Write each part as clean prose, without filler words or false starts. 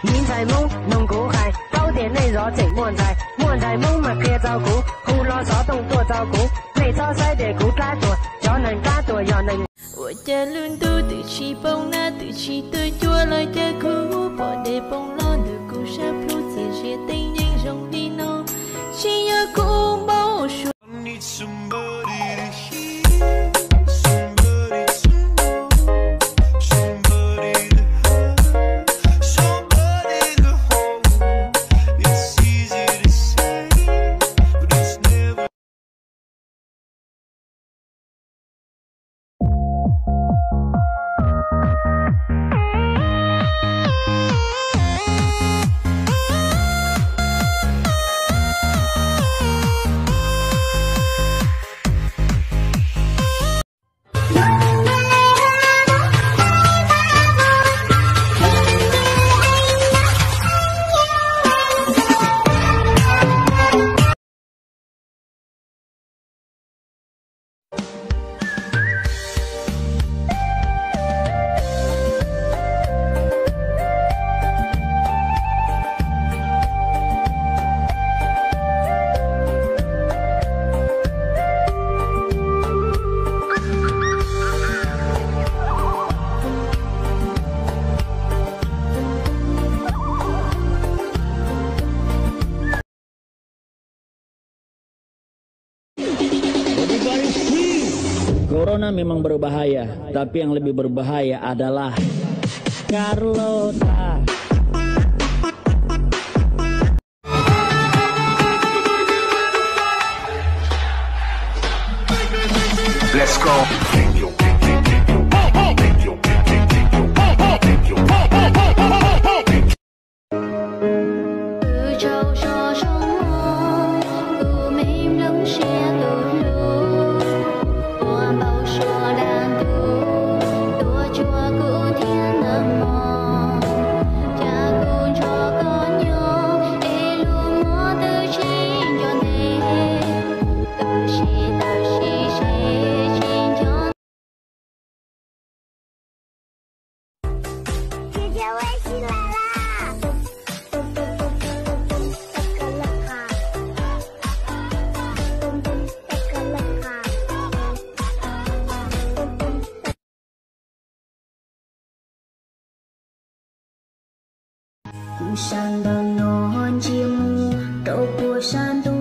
nhìn在梦能够海，早点内热这莫在，莫在梦嘛可照顾，胡乱骚动多照顾，没草晒的苦干多，要能干多要能。我家luôn tu từ chi bông na từ chi tôi chua lời cha cũ bỏ để bông lo được cô sắp lúc chỉ chia tình nhân rong đi nó chỉ nhớ cô bao xuân. Corona memang berbahaya, tapi yang lebih berbahaya adalah Carlota. Let's go. San bằng non chiêm đâu của san tu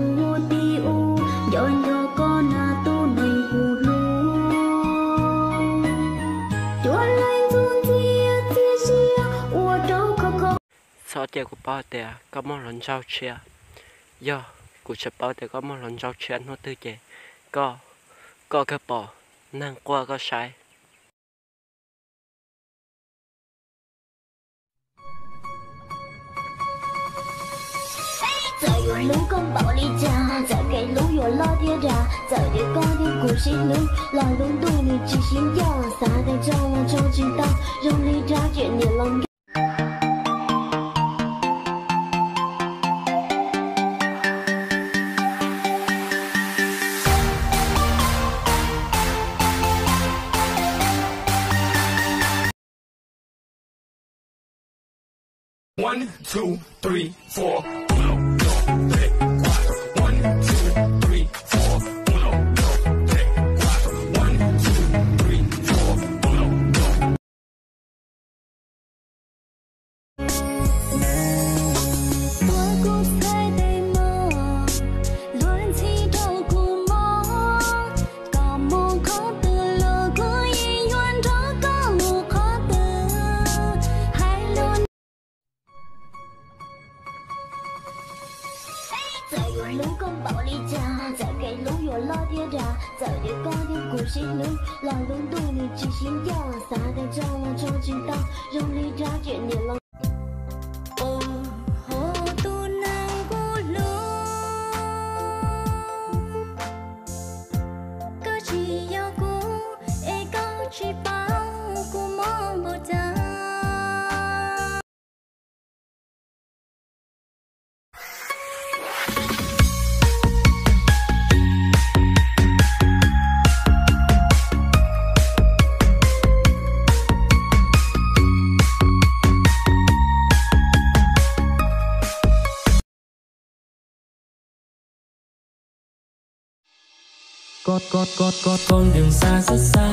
ti u dọn cho con na tu này cu lu cho lên tuôn tia tia sia u đâu có sao chơi của bao tiền có món lần sau chia do của chụp bao tiền có món lần sau chia nó tư chế có cái bỏ năng qua có sai. Lũ con bảo lý cha, giờ cái lũ yo lo tia ra, giờ để con đi cùng xin lũ, là lũ tu ni chỉ xin cho, xa tay cho chính tâm, rong đi ra chuyện nhiều lòng. One, two, three, four. Lũ con bảo lý cha, giờ cái lũ yo lo tia ra, giờ để con đi cùng xin lũ, là lũ tu ni chỉ xin cho, xa tay cho chính tâm, rong đi ra chuyện nhiều lòng. Con đường xa rất xa,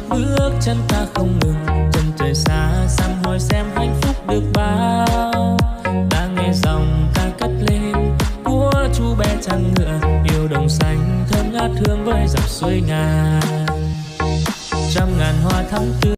bước chân ta không ngừng, chân trời xa xăm hỏi xem hạnh phúc được bao. Ta nghe dòng ca cất lên của chú bé chăn ngựa, yêu đồng xanh thơm ngát hương với dòng suối ngàn. Trăm ngàn hoa thắm tươi